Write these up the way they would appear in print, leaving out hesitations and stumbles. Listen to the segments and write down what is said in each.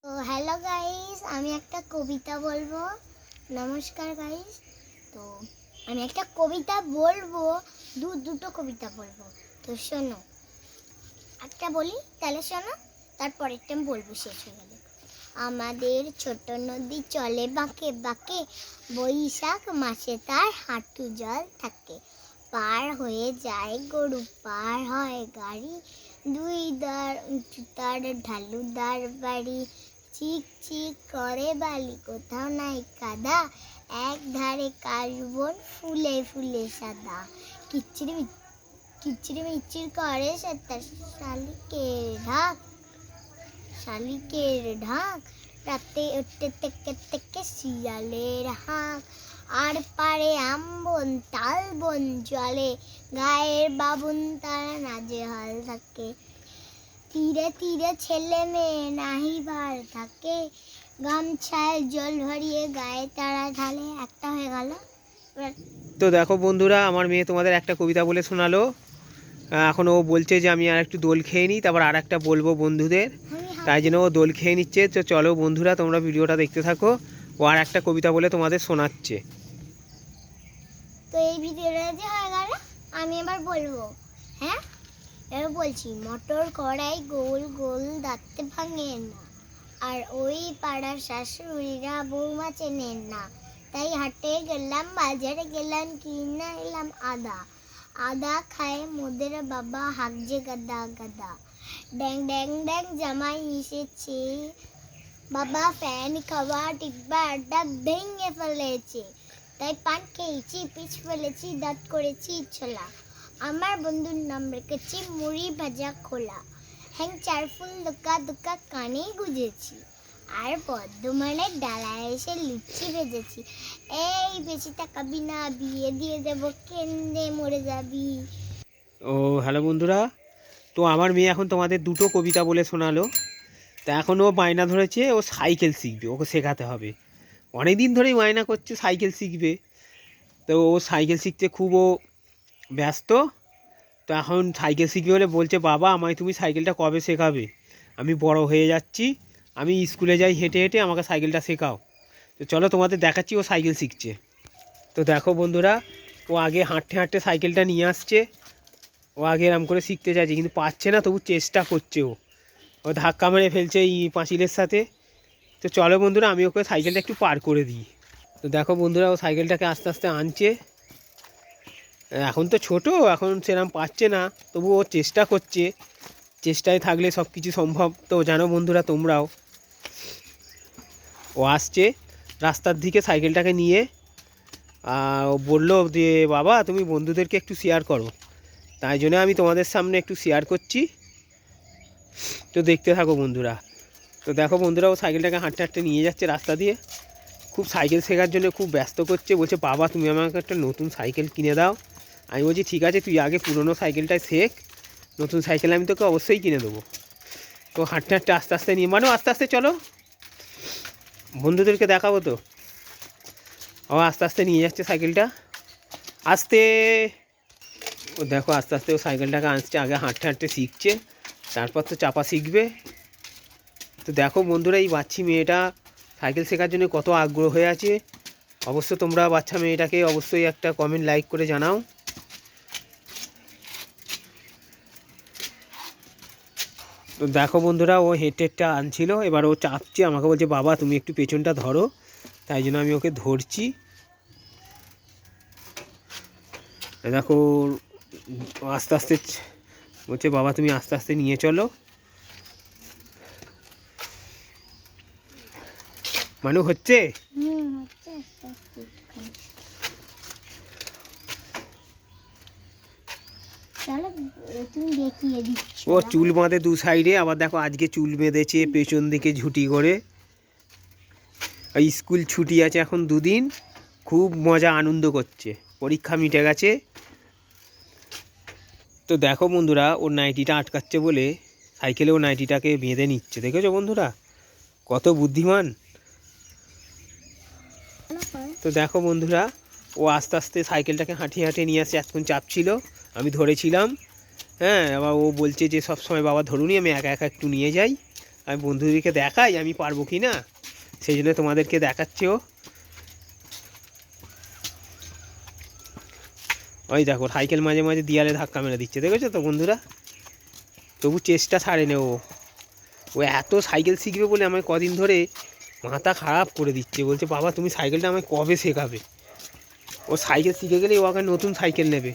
তো hello guys, আমি একটা কবিতা বলবো। নমস্কার গাইস। তো আমি একটা কবিতা বলবো, দুটো কবিতা বলবো। তো শোনো, একটা বলি তাহলে শোনো, তারপরেরটা আমি বলবো শেষ হয়ে গেলে। আমাদের ছোট নদী চলে বাঁকে বাঁকে, বৈশাখ মাসে তার হাঁটু জল থাকে। পার হয়ে যায় গরু, পার হয় গাড়ি, দুই দার উঁচু তার ঢালুদার বাড়ি। চিক চিক করে বালি, কোথাও নাই কাদা, এক ধারে কাশবন ফুলে ফুলে সাদা। কিচিরি কিচিরি মিচির করে সে তার শালিকের ঢাক, রাতে উঠতে থেকে থেকে শিয়ালের হাঁক। আর পারে আমবন তালবন জলে, গায়ের বাবুন তারা নাজেহাল থাকে। তীরে তীরে ছেলে মেয়ে নাহি ভার থাকে, গামছায় জল ভরিয়ে গায়ে তারা ঢালে। একটা হয়ে গেল। তো দেখো বন্ধুরা, আমার মেয়ে তোমাদের একটা কবিতা বলে শোনালো। এখন ও বলছে যে আমি আর একটু দোল খেয়ে নিই, তারপর আর একটা বলবো বন্ধুদের, তাই জন্য ও দোল খেয়ে নিচ্ছে। তো চলো বন্ধুরা, তোমরা ভিডিওটা দেখতে থাকো। ও আর একটা কবিতা বলে তোমাদের শোনাচ্ছে। তো এই ভিডিওটা যে হয়ে গেল, আমি এবার বলবো। হ্যাঁ, এবার বলছি। মটর কড়াই গোল গোল দাঁতে ভাঙে না, আর ওই পাড়ার শাশুড়িরা বৌমা চেনেন না। তাই হাটে গেলাম, বাজারে গেলাম, কিনে এলাম আদা। আদা খায় মোদের বাবা, হাগজে গাদা গাদা। ড্যাং ড্যাং ড্যাং জামাই এসেছে, বাবা ফ্যান খাওয়া টিকবা আড্ডা ভেঙে ফেলেছে। তাই পান খেয়েছি, পিছ ফেলেছি, দাঁত করেছি ছোলা। আমার বন্ধুর নাম রেখেছি মুড়ি ভাজা খোলা। হ্যাং চার ফুল দোকা দোকা কানে গুজেছি, আর বর্ধমানের ডালায় এসে লুচি ভেজেছি। এই বেশি তাকাবি না, বিয়ে দিয়ে দেবো, কেন্দ্রে মরে যাবি। ও হ্যালো বন্ধুরা, তো আমার মেয়ে এখন তোমাদের দুটো কবিতা বলে শোনালো। তা এখন ও বায়না ধরেছে, ও সাইকেল শিখবে, ওকে শেখাতে হবে। অনেক দিন ধরেই বায়না করছে সাইকেল শিখবে। তো ও সাইকেল শিখতে খুব ব্যস্ত। তো এখন সাইকেল শিখবে বলে বলছে, বাবা আমায় তুমি সাইকেলটা কবে শেখাবে? আমি বড় হয়ে যাচ্ছি, আমি স্কুলে যাই হেঁটে হেঁটে, আমাকে সাইকেলটা শেখাও। তো চলো তোমাদের দেখাচ্ছি ও সাইকেল শিখছে। তো দেখো বন্ধুরা, ও আগে হাঁটতে হাঁটতে সাইকেলটা নিয়ে আসছে। ও আগে এরম করে শিখতে চাইছে, কিন্তু পারছে না, তবু চেষ্টা করছে। ও ধাক্কা মেরে ফেলছে এই পাঁচিলের সাথে। তো চলো বন্ধুরা, আমি ওকে সাইকেলটা একটু পার করে দিই। তো দেখো বন্ধুরা, ও সাইকেলটাকে আস্তে আস্তে আনছে। এখন তো ছোট, এখন সেরকম পারছে না, তবু ও চেষ্টা করছে। চেষ্টায় থাকলে সব কিছু সম্ভব, তো জানো বন্ধুরা তোমরাও। ও আসছে রাস্তার দিকে সাইকেলটাকে নিয়ে। ও বললো যে বাবা তুমি বন্ধুদেরকে একটু শেয়ার করো, তাই জন্য আমি তোমাদের সামনে একটু শেয়ার করছি। তো দেখতে থাকো বন্ধুরা। তো দেখো বন্ধুরা, ও সাইকেলটাকে হাঁটতে হাঁটতে নিয়ে যাচ্ছে রাস্তা দিয়ে। খুব সাইকেল শেখার জন্য খুব ব্যস্ত করছে, বলছে বাবা তুমি আমাকে একটা নতুন সাইকেল কিনে দাও। আমি বলছি ঠিক আছে, তুই আগে পুরনো সাইকেলটাই শেখ, নতুন সাইকেল আমি তোকে অবশ্যই কিনে দেবো। তো হাঁটতে হাঁটতে আস্তে আস্তে নিয়ে আস্তে আস্তে চলো, বন্ধুদেরকে দেখাবো তো। ও আস্তে আস্তে নিয়ে যাচ্ছে সাইকেলটা, আস্তে। ও দেখো আস্তে আস্তে ও সাইকেলটাকে আসছে, আগে হাঁটতে হাঁটতে শিখছে, তারপর তো চাপা শিখবে। তো দেখো বন্ধুরা, এই বাচ্চি মেয়েটা সাইকেল শেখার জন্য কত আগ্রহ হয়ে আছে। অবশ্য তোমরা বাচ্চা মেয়েটাকে অবশ্যই একটা কমেন্ট লাইক করে জানাও। তো দেখো বন্ধুরা, ও হেঁটে হেঁটে আনছিল, এবার ও চাপছে, আমাকে বলছে বাবা তুমি একটু পেছনটা ধরো, তাই জন্য আমি ওকে ধরছি। দেখো আস্তে আস্তে বলছে বাবা তুমি আস্তে আস্তে নিয়ে চলো। মানু হচ্ছে। ও চুল বাঁধে দু সাইডে, আবার দেখো আজকে চুল বেঁধেছে পেছন দিকে ঝুটি করে। স্কুল ছুটি আছে এখন দুদিন, খুব মজা আনন্দ করছে, পরীক্ষা মিটে গেছে। তো দেখো বন্ধুরা, ওর নাইটিটা আটকাচ্ছে বলে সাইকেলে ও নাইটিটাকে বেঁধে নিচ্ছে। দেখেছো বন্ধুরা কত বুদ্ধিমান। তো দেখো বন্ধুরা, ও আস্তে আস্তে সাইকেলটাকে হাঁটিয়ে হাঁটিয়ে নিয়ে আসছে, এতক্ষণ চাপছিল, আমি ধরেছিলাম। হ্যাঁ, আবার ও বলছে যে সব সময় বাবা ধরুনি, আমি একা একা একটু নিয়ে যাই। আমি বন্ধুদেরকে দেখাই আমি পারবো কি না, সেই জন্য তোমাদেরকে দেখাচ্ছে ও। ওই দেখো সাইকেল মাঝে মাঝে দেয়ালে ধাক্কা মেরে দিচ্ছে, দেখেছো তো বন্ধুরা, তবু চেষ্টা ছাড়েনি ও। ও এত সাইকেল শিখবে বলে আমায় কদিন ধরে মাথা খারাপ করে দিচ্ছে, বলছে বাবা তুমি সাইকেলটা আমায় কবে শেখাবে। ও সাইকেল শিখে গেলে ও আগে নতুন সাইকেল নেবে।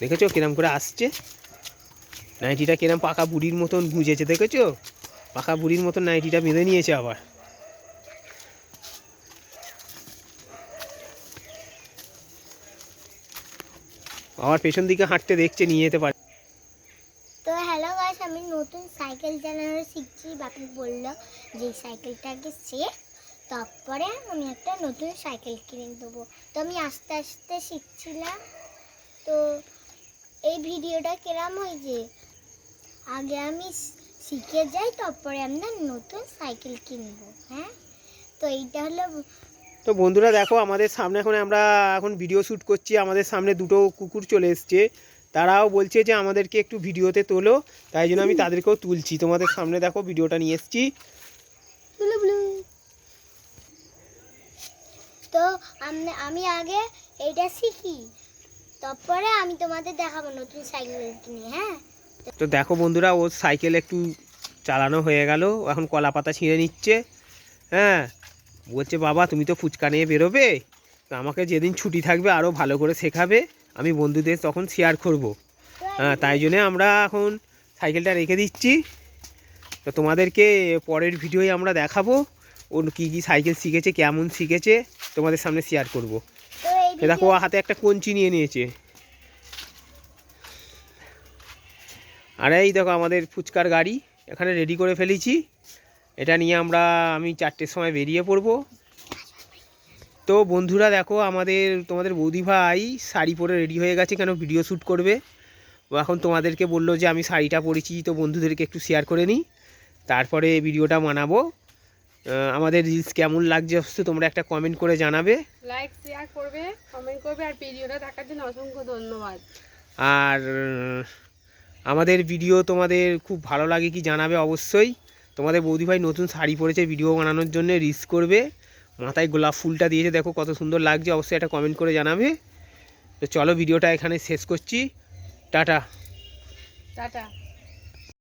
দেখেছো কিরম করে আসছে, নাইটিটা কিরম পাকা বুড়ির মতন গুঁজেছে, দেখেছো পাকা বুড়ির মতন নাইটিটা বেঁধে নিয়েছে আবার। আবার পেছন দিকে হাঁটতে দেখছে, নিয়ে যেতে পারে। তো হ্যালো গাইস, আমি নতুন সাইকেল চালানো শিখছি। বাপি বললো যে এই সাইকেলটাকে শেখ, তারপরে আমি একটা নতুন সাইকেল কিনে দেবো। তো আমি আস্তে আস্তে শিখছিলাম। তো এই ভিডিওটা কিরম হয়েছে, আগে আমি শিখে যাই, তারপরে আমরা নতুন সাইকেল কিনবো। হ্যাঁ, তো এইটা হলো। তো বন্ধুরা দেখো আমাদের সামনে এখন ভিডিও শ্যুট করছি, আমাদের সামনে দুটো কুকুর চলে এসছে, তারাও বলছে যে আমাদেরকে একটু ভিডিওতে তোলো, তাই জন্য আমি তাদেরকেও তুলছি। তোমাদের সামনে দেখো ভিডিওটা নিয়ে এসেছি। তো আমি আগে এইটা শিখি, তারপরে আমি তোমাদের দেখাবো নতুন সাইকেল কিনে। হ্যাঁ, তো দেখো বন্ধুরা ওর সাইকেল একটু চালানো হয়ে গেল, এখন কলা পাতা ছিঁড়ে নিচ্ছে। হ্যাঁ, বলছে বাবা তুমি তো ফুচকা নিয়ে বেরোবে, তো আমাকে যেদিন ছুটি থাকবে আরও ভালো করে শেখাবে, আমি বন্ধুদের তখন শেয়ার করব। হ্যাঁ, তাই জন্যে আমরা এখন সাইকেলটা রেখে দিচ্ছি। তো তোমাদেরকে পরের ভিডিওয় আমরা দেখাবো ও কী কী সাইকেল শিখেছে, কেমন শিখেছে, তোমাদের সামনে শেয়ার করব। তো এই দেখো ও হাতে একটা কঞ্চি নিয়ে নিয়েছে। আর এই দেখো আমাদের ফুচকার গাড়ি এখানে রেডি করে ফেলেছি, এটা নিয়ে আমি 4টের সময় বেরিয়ে পড়বো। তো বন্ধুরা দেখো তোমাদের বৌদি ভাই শাড়ি পরে রেডি হয়ে গেছে, কেন ভিডিও শ্যুট করবে। ও এখন তোমাদেরকে বললো যে আমি শাড়িটা পরেছি, তো বন্ধুদেরকে একটু শেয়ার করে নিই, তারপরে ভিডিওটা বানাবো। আমাদের রিলস কেমন লাগছে অবশ্যই তোমরা একটা কমেন্ট করে জানাবে, লাইক শেয়ার করবে, কমেন্ট করবে, আর ভিডিওটা দেখার জন্য অসংখ্য ধন্যবাদ। আর আমাদের ভিডিও তোমাদের খুব ভালো লাগে কি জানাবে অবশ্যই। তোমাদের বৌদি ভাই নতুন শাড়ি পরেছে ভিডিও বানানোর জন্য, রিলস করবে, মাথায় গোলাপ ফুলটা দিয়েছে, দেখো কত সুন্দর লাগছে, অবশ্যই একটা কমেন্ট করে জানাবে। তো চলো ভিডিওটা এখানে শেষ করছি, টাটা। টাটা।